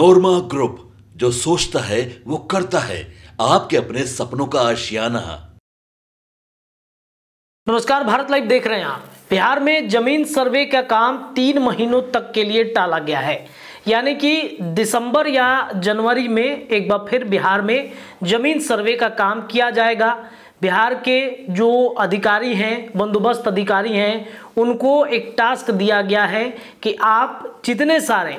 नोरमा group, जो सोचता है वो करता है। आपके अपने सपनों का आशियाना। नमस्कार, भारत लाइव देख रहे हैं आप। बिहार में जमीन सर्वे का काम 3 महीनों तक के लिए टाला गया है, यानी कि दिसंबर या जनवरी में एक बार फिर बिहार में जमीन सर्वे का काम किया जाएगा। बिहार के जो अधिकारी हैं, बंदोबस्त अधिकारी हैं, उनको एक टास्क दिया गया है कि आप जितने सारे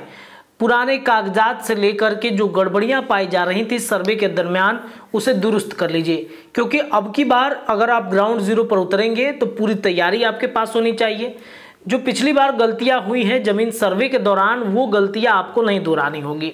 पुराने कागजात से लेकर के जो गड़बड़ियां पाई जा रही थी सर्वे के दरमियान, उसे दुरुस्त कर लीजिए। क्योंकि अब की बार अगर आप ग्राउंड जीरो पर उतरेंगे तो पूरी तैयारी आपके पास होनी चाहिए। जो पिछली बार गलतियां हुई हैं जमीन सर्वे के दौरान, वो गलतियां आपको नहीं दोहरानी होगी।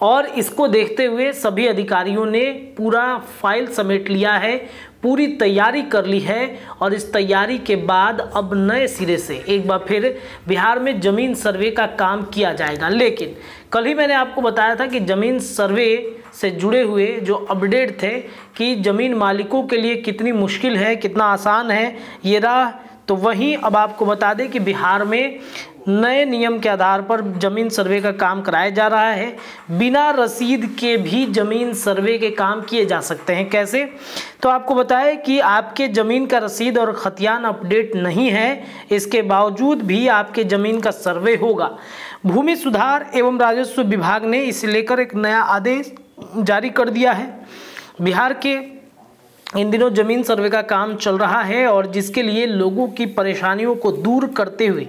और इसको देखते हुए सभी अधिकारियों ने पूरा फाइल समेट लिया है, पूरी तैयारी कर ली है। और इस तैयारी के बाद अब नए सिरे से एक बार फिर बिहार में ज़मीन सर्वे का काम किया जाएगा। लेकिन कल ही मैंने आपको बताया था कि ज़मीन सर्वे से जुड़े हुए जो अपडेट थे कि ज़मीन मालिकों के लिए कितनी मुश्किल है, कितना आसान है ये राह, तो वहीं अब आपको बता दें कि बिहार में नए नियम के आधार पर ज़मीन सर्वे का काम कराया जा रहा है। बिना रसीद के भी ज़मीन सर्वे के काम किए जा सकते हैं। कैसे? तो आपको बताएं कि आपके ज़मीन का रसीद और खतियान अपडेट नहीं है, इसके बावजूद भी आपके ज़मीन का सर्वे होगा। भूमि सुधार एवं राजस्व विभाग ने इसे लेकर एक नया आदेश जारी कर दिया है। बिहार के इन दिनों जमीन सर्वे का काम चल रहा है और जिसके लिए लोगों की परेशानियों को दूर करते हुए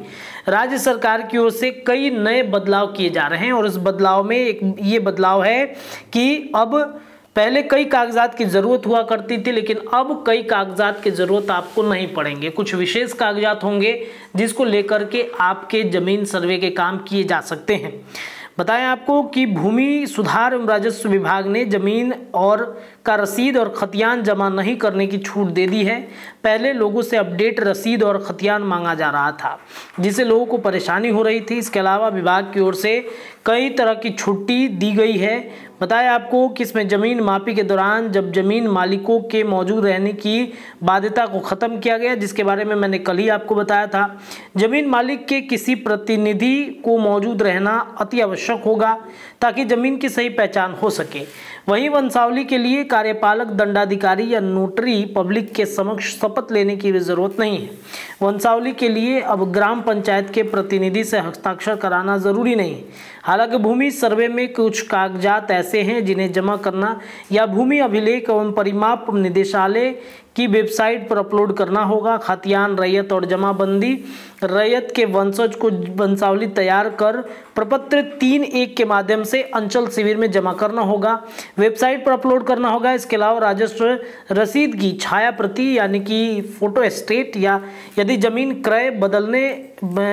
राज्य सरकार की ओर से कई नए बदलाव किए जा रहे हैं। और इस बदलाव में एक ये बदलाव है कि अब पहले कई कागजात की ज़रूरत हुआ करती थी, लेकिन अब कई कागजात की ज़रूरत आपको नहीं पड़ेंगे। कुछ विशेष कागजात होंगे जिसको लेकर के आपके ज़मीन सर्वे के काम किए जा सकते हैं। बताएं आपको कि भूमि सुधार एवं राजस्व विभाग ने जमीन और का रसीद और खतियान जमा नहीं करने की छूट दे दी है। पहले लोगों से अपडेट रसीद और खतियान मांगा जा रहा था, जिससे लोगों को परेशानी हो रही थी। इसके अलावा विभाग की ओर से कई तरह की छुट्टी दी गई है। बताया आपको कि इसमें ज़मीन मापी के दौरान जब ज़मीन मालिकों के मौजूद रहने की बाध्यता को ख़त्म किया गया, जिसके बारे में मैंने कल ही आपको बताया था। ज़मीन मालिक के किसी प्रतिनिधि को मौजूद रहना अति आवश्यक होगा ताकि ज़मीन की सही पहचान हो सके। वहीं वंशावली के लिए कार्यपालक दंडाधिकारी या नोटरी पब्लिक के समक्ष शपथ लेने की भी ज़रूरत नहीं है। वंशावली के लिए अब ग्राम पंचायत के प्रतिनिधि से हस्ताक्षर कराना ज़रूरी नहीं है। हालांकि भूमि सर्वे में कुछ कागजात ऐसे हैं जिन्हें जमा करना या भूमि अभिलेख एवं परिमाप निदेशालय की वेबसाइट पर अपलोड करना होगा। खतियान, रैयत और जमाबंदी रैयत के वंशज को वंशावली तैयार कर प्रपत्र 3-1 के माध्यम से अंचल शिविर में जमा करना होगा, वेबसाइट पर अपलोड करना होगा। इसके अलावा राजस्व रसीद की छाया प्रति यानी कि फोटो स्टेट, या यदि ज़मीन क्रय, बदलने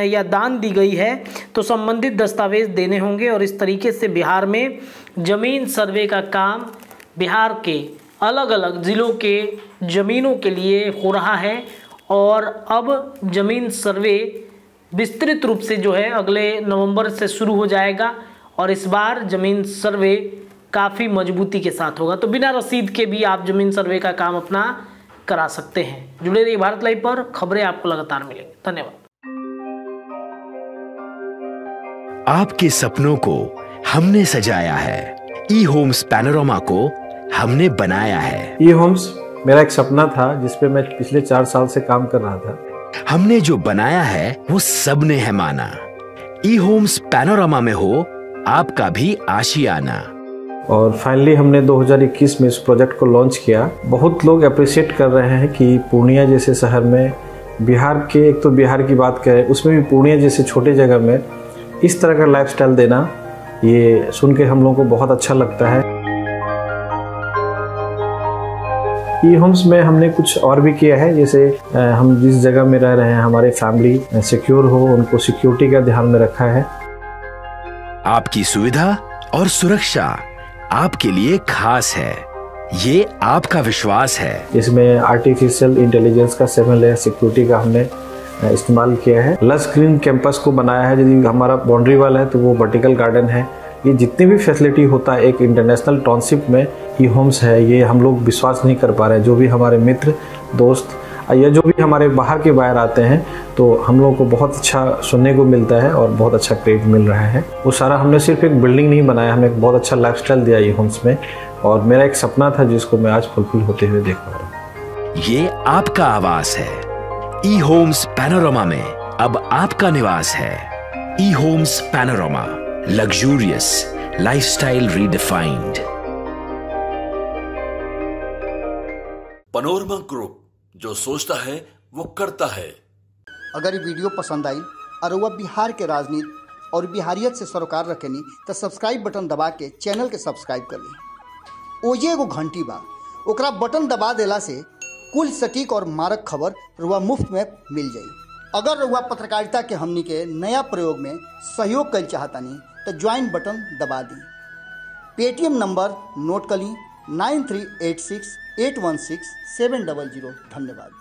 या दान दी गई है तो संबंधित दस्तावेज देने होंगे। और इस तरीके से बिहार में ज़मीन सर्वे का काम बिहार के अलग अलग ज़िलों के ज़मीनों के लिए हो रहा है। और अब ज़मीन सर्वे विस्तृत रूप से जो है अगले नवंबर से शुरू हो जाएगा और इस बार ज़मीन सर्वे काफ़ी मजबूती के साथ होगा। तो बिना रसीद के भी आप ज़मीन सर्वे का काम अपना करा सकते हैं। जुड़े रहिए भारत लाइव पर, खबरें आपको लगातार मिलेंगी। धन्यवाद। आपके सपनों को हमने सजाया है, ई होम्स पैनोरमा को हमने बनाया है। ई होम्स मेरा एक सपना था जिसपे मैं पिछले 4 साल से काम कर रहा था। हमने जो बनाया है वो सबने है माना। ई होम्स पैनोरमा में हो आपका भी आशियाना। और फाइनली हमने 2021 में इस प्रोजेक्ट को लॉन्च किया। बहुत लोग अप्रिशिएट कर रहे हैं कि पूर्णिया जैसे शहर में, बिहार के, एक तो बिहार की बात करें उसमें भी पूर्णिया जैसे छोटे जगह में इस तरह का लाइफस्टाइल देना, ये सुन के हम लोगों को बहुत अच्छा लगता है। ई होम्स में हमने कुछ और भी किया है, जैसे हम जिस जगह में रह रहे हैं हमारे फैमिली सिक्योर हो, उनको सिक्योरिटी का ध्यान में रखा है। आपकी सुविधा और सुरक्षा आपके लिए खास है, ये आपका विश्वास है। इसमें आर्टिफिशियल इंटेलिजेंस का 7 लेयर सिक्योरिटी का हमने इस्तेमाल किया है। लस ग्रीन कैंपस को बनाया है। यदि हमारा बाउंड्री वाल है तो वो वर्टिकल गार्डन है। ये जितनी भी फैसिलिटी होता है एक इंटरनेशनल टाउनशिप में ई होम्स है, ये हम लोग विश्वास नहीं कर पा रहे हैं। जो भी हमारे मित्र दोस्त या जो भी हमारे बाहर के बायर आते हैं तो हम लोगों को बहुत अच्छा सुनने को मिलता है और बहुत अच्छा क्रेडिट मिल रहा है। वो सारा हमने सिर्फ एक बिल्डिंग नहीं बनाया, हमें एक बहुत अच्छा लाइफस्टाइल दिया ये होम्स में, और मेरा एक सपना था जिसको मैं आज फुलफिल होते हुए देख पा रहा हूँ। ये आपका आवास है। ई होम्स पैनोरामा में अब आपका निवास है। E Homes Panorama, luxurious lifestyle redefined. Panorama Group, जो सोचता है वो करता है। अगर ये वीडियो पसंद आई और वह बिहार के राजनीति और बिहारियत से सरोकार रखेनी तो सब्सक्राइब बटन दबा के चैनल के सब्सक्राइब कर ली। ओजे एगो घंटी बा, ओकरा बटन दबा देला से कुल सटीक और मारक खबर रुआ मुफ्त में मिल जाई। अगर रुआ पत्रकारिता के हमनी के नया प्रयोग में सहयोग कर चाहतानी तो ज्वाइन बटन दबा दी। पेटीएम नंबर नोट कर ली 9386 816 700। धन्यवाद।